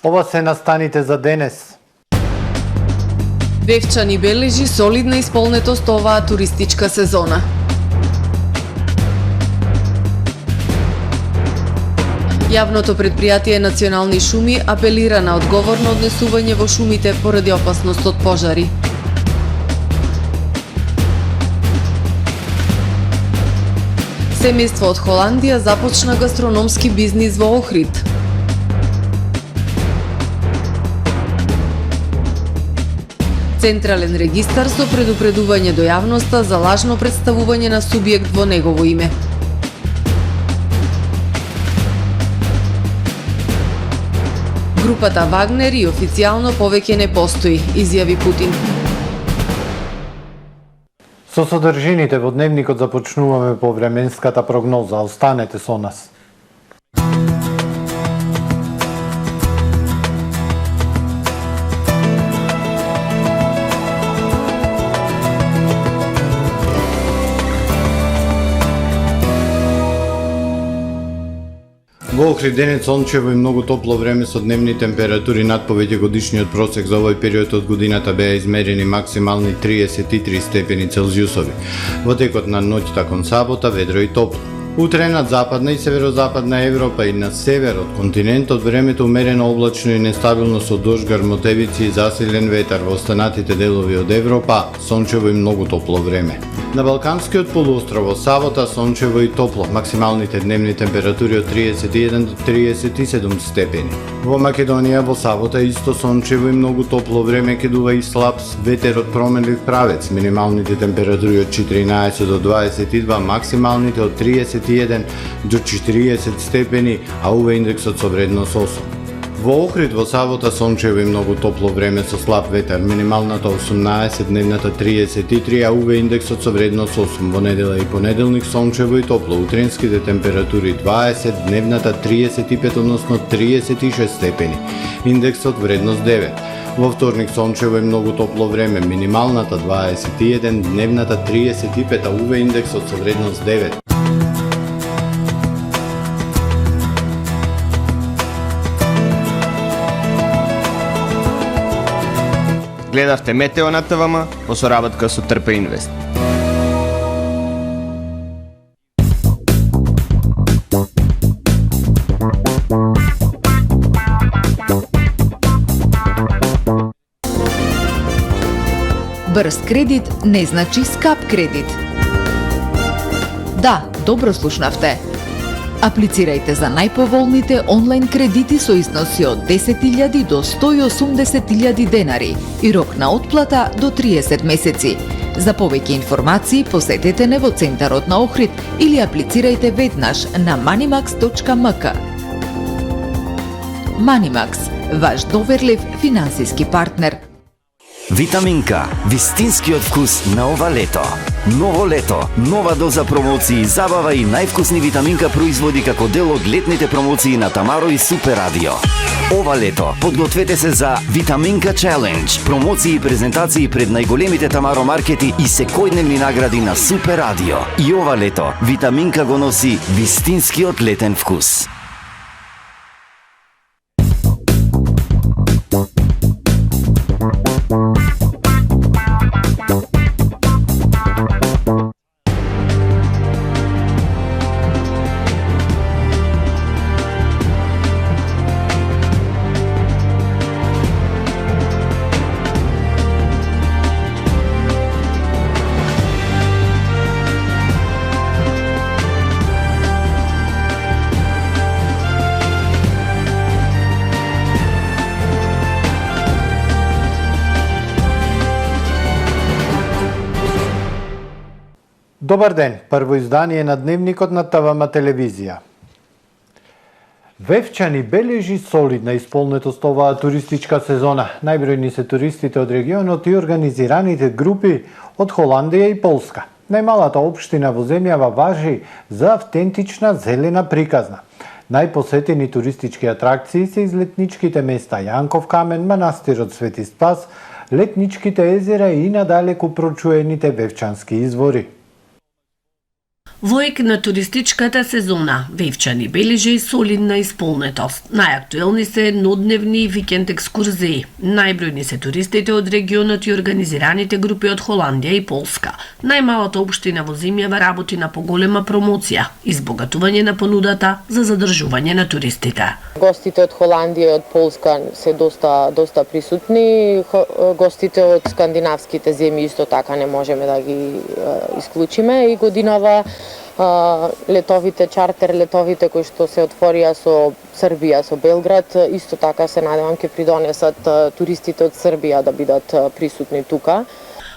Ова се настаните за денес. Вевчани бележи солидна исполнетост оваа туристичка сезона. Јавното предпријатие Национални шуми апелира на одговорно однесување во шумите поради опасност од пожари. Семејство од Холандија започна гастрономски бизнис во Охрид. Централен регистар со предупредување до јавноста за лажно представување на субјект во негово име. Групата Вагнер и официјално повеќе не постои, изјави Путин. Со содржините во дневникот започнуваме по временската прогноза. Останете со нас. Во Охрид денес сончево и многу топло време со дневни температури над повеќе годишниот просек за овој период од годината беа измерени максимални 33 степени Целзиусови. Во текот на ноќта кон сабота ведро и топло. Утре над западна и северозападна Европа и на север од континентот времето умерено облачно и нестабилно со дожд, грмотевици и засилен ветар. Во останатите делови од Европа сончево и многу топло време. На Балканскиот полуостров во сабота сончево и топло, максималните дневни температури од 31 до 37 степени. Во Македонија во сабота исто сончево и многу топло време, кедува и слаб ветер од променлив правец, минималните температури од 14 до 22, максималните од 31 до 40 степени, а УВ индексот со вредност 8. Во Охрид во сабота сончево и многу топло време со слаб ветер, минималната 18, дневната 33, а УВ индексот со вредност 8. Во недела и понеделник сончево и топло, утренските температури 20, дневната 35, односно 36 степени, индексот вредност 9. Во вторник сончево и многу топло време, минималната 21, дневната 35, а УВ индексот со вредност 9. Гледавте Метео на ТВМ во соработка со Трпе Инвест. Брз кредит не значи скап кредит. Да, добро слушнавте. Аплицирајте за најповолните онлайн кредити со износи од 10.000 до 180.000 денари и рок на отплата до 30 месеци. За повеќе информации посетете не во центарот на Охрид или аплицирајте веднаш на manimax.mk. Manimax, ваш доверлив финансиски партнер. Витаминка, вистинскиот вкус на ова лето. Ново лето, нова доза промоции, забава и највкусни Витаминка производи како дел од летните промоции на Тамаро и Супер Радио. Ова лето, подгответе се за Витаминка Челендж, промоции и презентации пред најголемите Тамаро маркети и секојдневни награди на Супер Радио. И ова лето, Витаминка го носи вистинскиот летен вкус. Добар ден, прво издание на дневникот на ТВМ телевизија. Вевчани бележи солидна исполнетост оваа туристичка сезона. Најбројни се туристите од регионот и организираните групи од Холандија и Полска. Најмалата општина во земјава важи за автентична зелена приказна. Најпосетени туристички атракции се излетничките места Јанков камен, манастирот Свети Спас, летничките езера и надалеку прочуените вевчански извори. Во ек на туристичката сезона, Вевчани бележи и солидна исполнетост. Најактуелни се нодневни и викенд екскурзии. Најбројни се туристите од регионот и организираните групи од Холандија и Полска. Најмалата општина во земјава работи на поголема промоција, избогатување на понудата за задржување на туристите. Гостите од Холандија и од Полска се доста присутни. Гостите од скандинавските земји исто така не можеме да ги исклучиме и годинава летовите, чартер летовите кои што се отворија со Србија, со Белград, исто така се надевам ќе придонесат туристите од Србија да бидат присутни тука.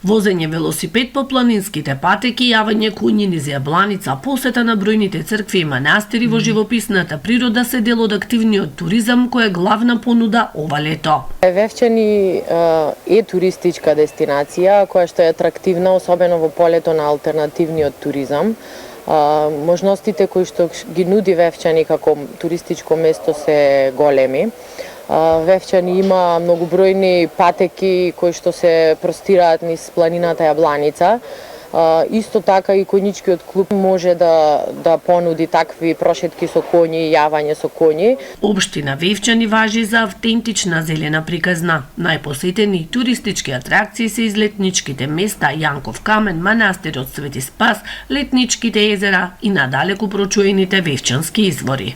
Возење велосипед по планинските патеки, јавање куњи низ јабланица, посета на бројните цркви и манастири во живописната природа се дел од активниот туризам кој е главна понуда ова лето. Вевчани е туристичка дестинација која што е атрактивна, особено во полето на алтернативниот туризам. Можностите кои што ги нуди Вевчани како туристичко место се големи. Вевчани има многобројни патеки кои што се простираат низ планината Јабланица. Исто така и коњичкиот клуб може да понуди такви прошетки со коњи и јавање со коњи. Општина Вевчани важи за автентична зелена приказна. Најпосетени туристички атракции се излетничките места Јанков камен, манастирот Свети Спас, летничките езера и надалеку прочуените вевчански извори.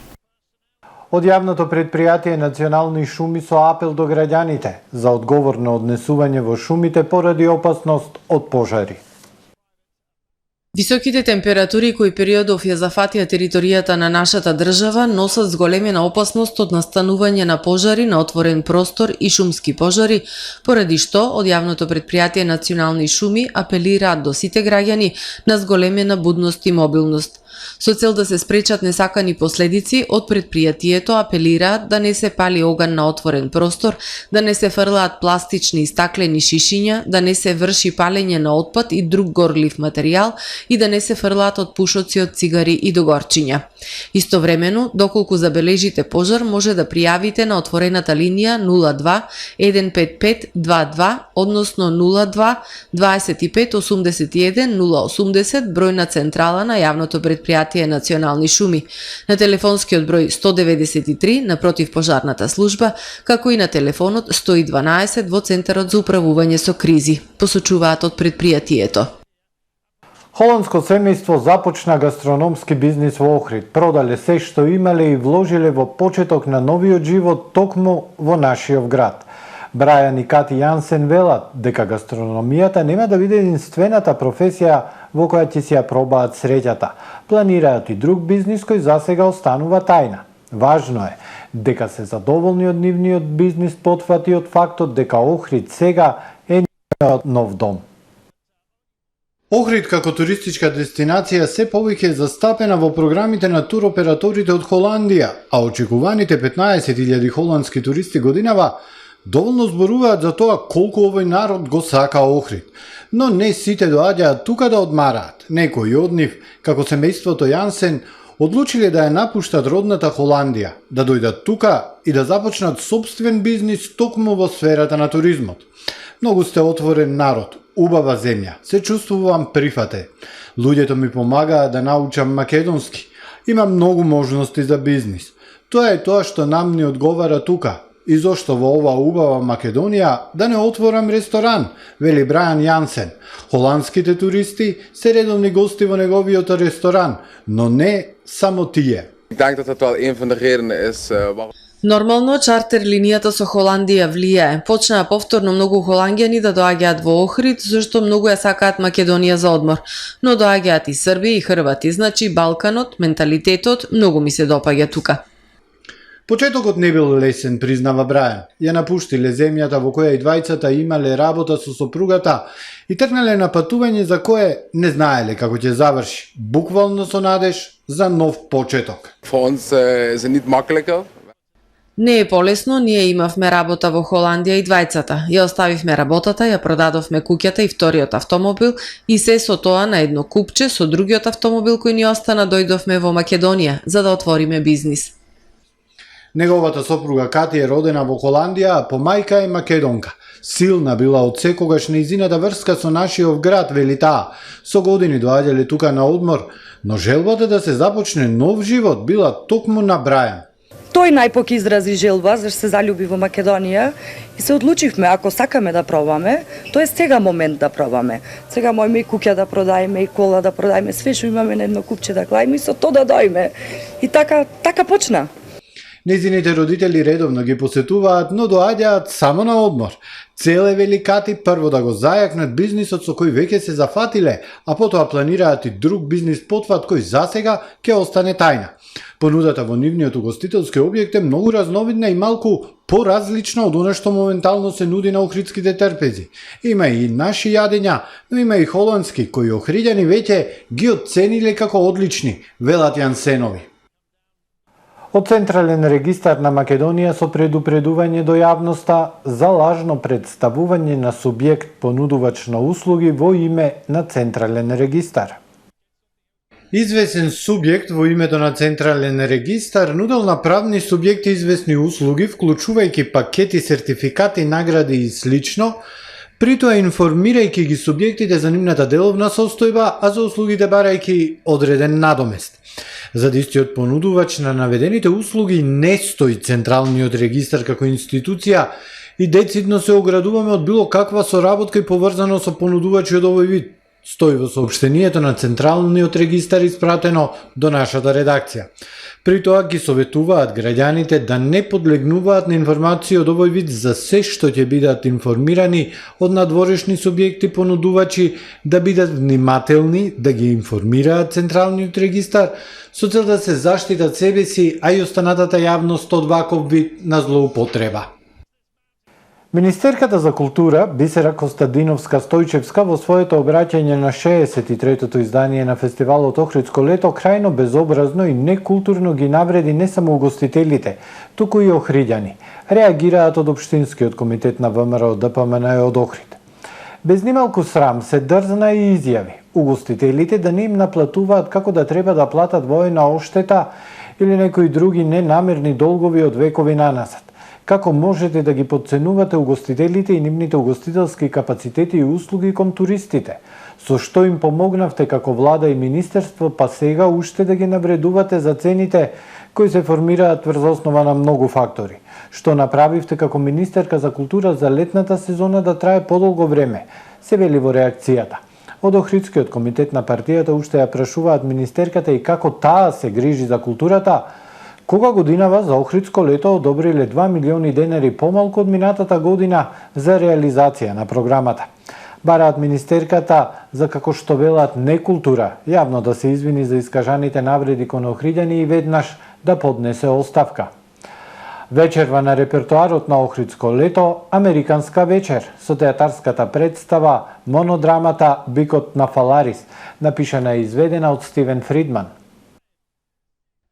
Од јавното предпријатие Национални шуми со апел до граѓаните за одговорно однесување во шумите поради опасност од пожари. Високите температури кои периодов ја зафатија територијата на нашата држава носат зголемена опасност од настанување на пожари на отворен простор и шумски пожари, поради што од јавното предпријатие Национални шуми апелираат до сите граѓани на зголемена будност и мобилност. Со цел да се спречат несакани последици, од предпријатието апелираат да не се пали оган на отворен простор, да не се фрлаат пластични и стаклени шишиња, да не се врши палење на отпад и друг горлив материјал и да не се фрлаат од пушоци од цигари и догорчиња. Истовремено, доколку забележите пожар, може да пријавите на отворената линија 02 155 22, односно 02 25 81 080, бројна централа на јавното предпријатие Национални шуми, на телефонскиот број 193 на противпожарната служба, како и на телефонот 112 во Центарот за управување со кризи, посочуваат од предпријатието. Холандско семејство започна гастрономски бизнис во Охрид. Продале се што имале и вложиле во почеток на новиот живот токму во нашиот град. Брајан и Кати Јансен велат дека гастрономијата нема да биде единствената професија во која ќе си ја пробаат среќата. Планираат и друг бизнис кој засега останува тајна. Важно е дека се задоволни од нивниот бизнис потфати од фактот дека Охрид сега е нов дом. Охрид како туристичка дестинација се повеќе застапена во програмите на туроператорите од Холандија, а очекуваните 15.000 холандски туристи годинава доволно зборуваат за тоа колку овој народ го сака Охрид. Но не сите доаѓаат тука да одмараат. Некои од нив, како семејството Јансен, одлучиле да ја напуштат родната Холандија, да дојдат тука и да започнат собствен бизнис токму во сферата на туризмот. Многу сте отворен народ, убава земја, се чувствувам прифате. Луѓето ми помагаат да научам македонски. Има многу можности за бизнис. Тоа е тоа што нам ни одговара тука. И зошто во ова убава Македонија да не отворам ресторан, вели Брајан Јансен. Холандските туристи се редовни гости во неговиот ресторан, но не само тие. Ik denk dat dat wel een van de redenen is Нормално, чартер линијата со Холандија влијае. Почнаа повторно многу холанѓани да доаѓаат во Охрид, зашто многу ја сакаат Македонија за одмор. Но доаѓаат и Срби и Хрвати, значи Балканот, менталитетот, многу ми се допаѓа тука. Почетокот не бил лесен, признава Брајан. Ја напуштиле земјата во која и двајцата имале работа со сопругата и тргнале на патување за кое не знаеле како ќе заврши. Буквално со надеж за нов почеток. voor ons is het niet makkelijker. Не е полесно, ние имавме работа во Холандија и двајцата. Ја оставивме работата, ја продадовме куќата и вториот автомобил и се со тоа на едно купче со другиот автомобил кој ни остана дојдовме во Македонија за да отвориме бизнис. Неговата сопруга Кати е родена во Холандија, а по мајка е македонка. Силна била од секогаш нејзината врска со нашиот град, вели таа. Со години доаѓале тука на одмор, но желбата да се започне нов живот била токму на Брајан. Тој најпак изрази желба, зашто се залюби во Македонија и се одлучивме, ако сакаме да пробаме, тоа е сега момент да пробаме. Сега можеме и куќа да продајме, и кола да продајме, све што имаме на едно купче да клајме и со тоа да дојме. И така почна. Незините родители редовно ги посетуваат, но доаѓаат само на одмор. Целе великати прво да го зајакнат бизнисот со кој веќе се зафатиле, а потоа планираат и друг бизнис потват кој засега ќе остане тајна. Понудата во нивниот угостителски објект е многу разновидна и малку поразлична од она што моментално се нуди на охридските трпези. Има и наши јадења, но има и холандски, кои охриѓани веќе ги оцениле како одлични, велат Јансенови. Од Централен регистар на Македонија со предупредување до јавноста за лажно представување на субјект понудувач на услуги во име на Централен регистар. Извесен субјект во името на Централен регистар нудел на правни субјекти известни услуги, вклучувајќи пакети, сертификати, награди и слично, при тоа информирајќи ги субјектите за нивната деловна состојба, а за услугите барајќи одреден надомест. За истиот понудувач на наведените услуги не стои Централниот регистар како институција и децидно се оградуваме од било каква соработка и поврзано со понудувачи од овој вид. Стои во соопштението на Централниот регистар испратено до нашата редакција. При тоа ги советуваат граѓаните да не подлегнуваат на информации од овој вид за се што ќе бидат информирани од надворешни субјекти понудувачи, да бидат внимателни, да ги информираат Централниот регистар со цел да се заштитат себе си, а и останатата јавност од ваков вид на злоупотреба. Министерката за култура Бисера Костадиновска-Стојчевска во своето обраќање на 63-тото издание на фестивалот Охридско лето крајно безобразно и некултурно ги навреди не само угостителите, туку и охриѓани. Реагираат од Општинскиот комитет на ВМРО ДПМН од Охрид. Без нималку срам се дрзна и изјави угостителите да не им наплатуваат како да треба да платат воена оштета или некои други ненамерни долгови од векови наназад. Како можете да ги подценувате угостителите и нивните угостителски капацитети и услуги кон туристите? Со што им помогнавте како влада и министерство, па сега уште да ги навредувате за цените кои се формираат врз основа на многу фактори? Што направивте како министерка за култура за летната сезона да трае подолго време? Се вели во реакцијата. Од Охридскиот комитет на партијата уште ја прашуваат министерката и како таа се грижи за културата, кога годинава за Охридско лето одобриле 2 милиони денари помалку од минатата година за реализација на програмата. Бараат министерката за, како што велат, некултура, јавно да се извини за искажаните навреди кон охриѓани и веднаш да поднесе оставка. Вечерва на репертоарот на Охридско лето, Американска вечер, со театарската представа монодрамата Бикот на Фаларис, напишана и изведена од Стивен Фридман.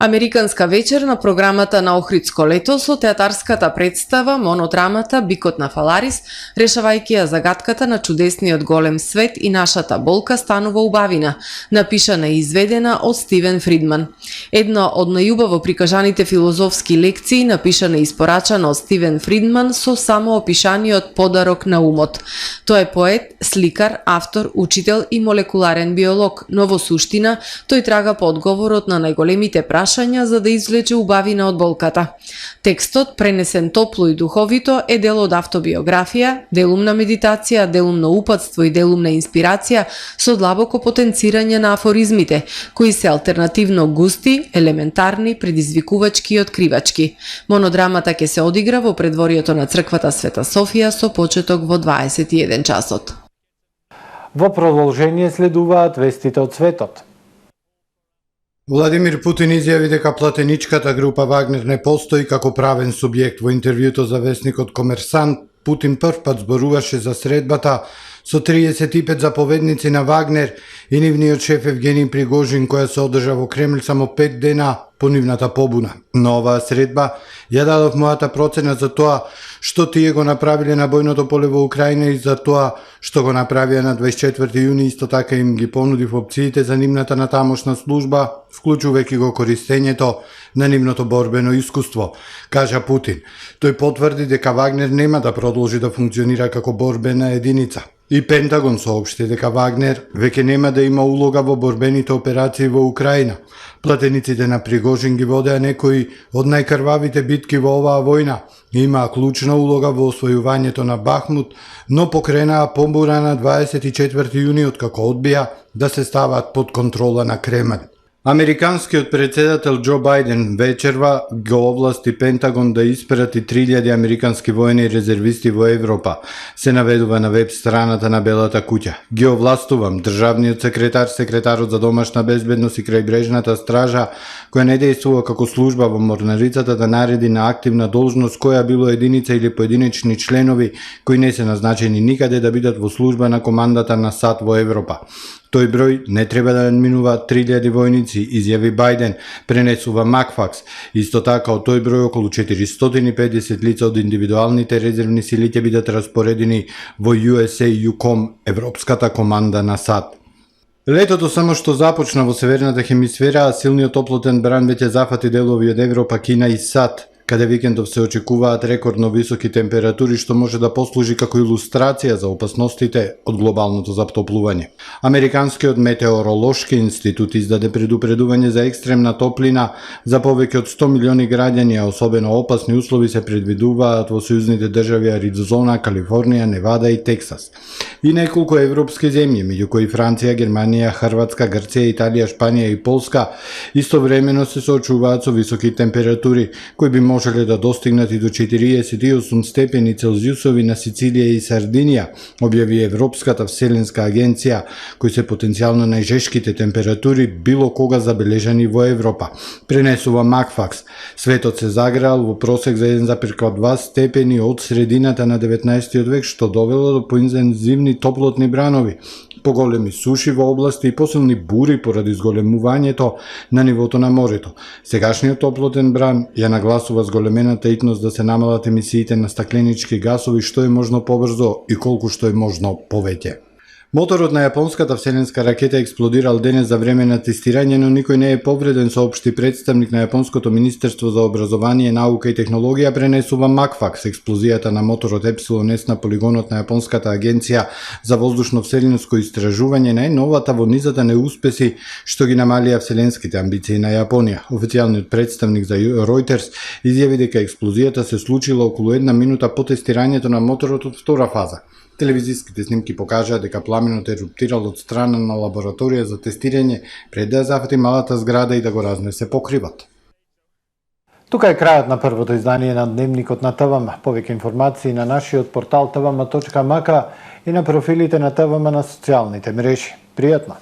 Американска вечер на програмата на Охридско лето со театарската представа монодрамата Бикот на Фаларис, решавајќи ја загадката на чудесниот голем свет и нашата болка станува убавина, напишана и изведена од Стивен Фридман. Едно од најубаво прикажаните филозофски лекции, напишана и испорачана од Стивен Фридман со само опишаниот подарок на умот. Тој е поет, сликар, автор, учител и молекуларен биолог, но во суштина тој трага по одговорот на најголемите прашања за да извлече убавина од болката. Текстот, пренесен топло и духовито, е дел од автобиографија, делум на медитација, делум на упатство и делум на инспирација со длабоко потенцирање на афоризмите, кои се алтернативно густи, елементарни, предизвикувачки и откривачки. Монодрамата ќе се одигра во предворието на црквата Света Софија со почеток во 21 часот. Во продолжение следуваат вестите од светот. Владимир Путин изјави дека платеничката група Вагнер не постои како правен субјект. Во интервјуто за весникот Комерсант, Путин првпат зборуваше за средбата со 35 заповедници на Вагнер и нивниот шеф Евгений Пригожин, која се одржа во Кремљ само 5 дена по нивната побуна. На оваа средба ја дадов мојата процена за тоа што тие го направиле на бојното поле во Украина и за тоа што го направија на 24 јуни, исто така им ги понудив опциите за нивната натамошна служба, вклучувајќи го користењето на нивното борбено искуство, кажа Путин. Тој потврди дека Вагнер нема да продолжи да функционира како борбена единица. И Пентагон соопшти дека Вагнер веќе нема да има улога во борбените операции во Украина. Платениците на Пригожин ги водеа некои од најкрвавите битки во оваа војна. Имаа клучна улога во освојувањето на Бахмут, но покренаа побура на 24 јуни откако одбија да се стават под контрола на Кремљ. Американскиот председател Џо Бајден вечерва го овласти Пентагон да испрати 3000 американски воени резервисти во Европа, се наведува на веб страната на Белата куќа. Ги овластувам државниот секретар, секретарот за домашна безбедност и крајбрежната стража, која не дејствува како служба во морнарицата, да нареди на активна должност која било единица или поединечни членови кои не се назначени никаде да бидат во служба на командата на САД во Европа. Тој број не треба да надминува 3000 војници, изјави Бајден, пренесува Макфакс. Исто така, од тој број околу 450 лица од индивидуалните резервни сили ќе бидат распоредени во USA-UCOM, Европската команда на САД. Летото само што започна во Северната хемисфера, а силниот топлотен бран веќе зафати делови од Европа, Кина и САД, каде викендов се очекуваат рекордно високи температури што може да послужи како илустрација за опасностите од глобалното затоплување. Американскиот метеоролошки институт издаде предупредување за екстремна топлина за повеќе од 100 милиони граѓани, а особено опасни услови се предвидуваат во сојузните држави Аризона, Калифорнија, Невада и Тексас. И неколку европски земји, меѓу кои Франција, Германија, Хрватска, Грција, Италија, Шпанија и Полска, истовремено се соочуваат со високи температури, кои би можеле да достигнат и до 48 степени Целзиусови на Сицилија и Сардинија, објави Европската вселенска агенција, кои се потенцијално најжешките температури било кога забележани во Европа. Пренесува Макфакс. Светот се загреал во просек за 1,2 степени од средината на 19 век, што довело до поинтензивни топлотни бранови, поголеми суши во области и посилни бури поради зголемувањето на нивото на морето. Сегашниот топлотен бран ја нагласува зголемената итност да се намалат емисиите на стакленички гасови што е можно побрзо и колку што е можно повеќе. Моторот на јапонската вселенска ракета експлодирал денес за време на тестирање, но никој не е повреден, соопшти представник на Јапонското министерство за образование, наука и технологија, пренесува Макфакс. Експлозијата на моторот Епсилон С на полигонот на Јапонската агенција за воздушно-вселенско истражување најновата во низата неуспеси што ги намалија вселенските амбиции на Јапонија. Официјалниот представник за Reuters изјави дека експлозијата се случила околу 1 минута по тестирањето на моторот од втора фаза. Телевизиските снимки покажаа дека пламенот еруптирал од страна на лабораторија за тестирање пред да зафати малата зграда и да го разнесе покривот. Тука е крајот на првото издание на Дневникот на ТВМ. Повеќе информации на нашиот портал tvm.mk и на профилите на ТВМ на социјалните мрежи. Пријатно!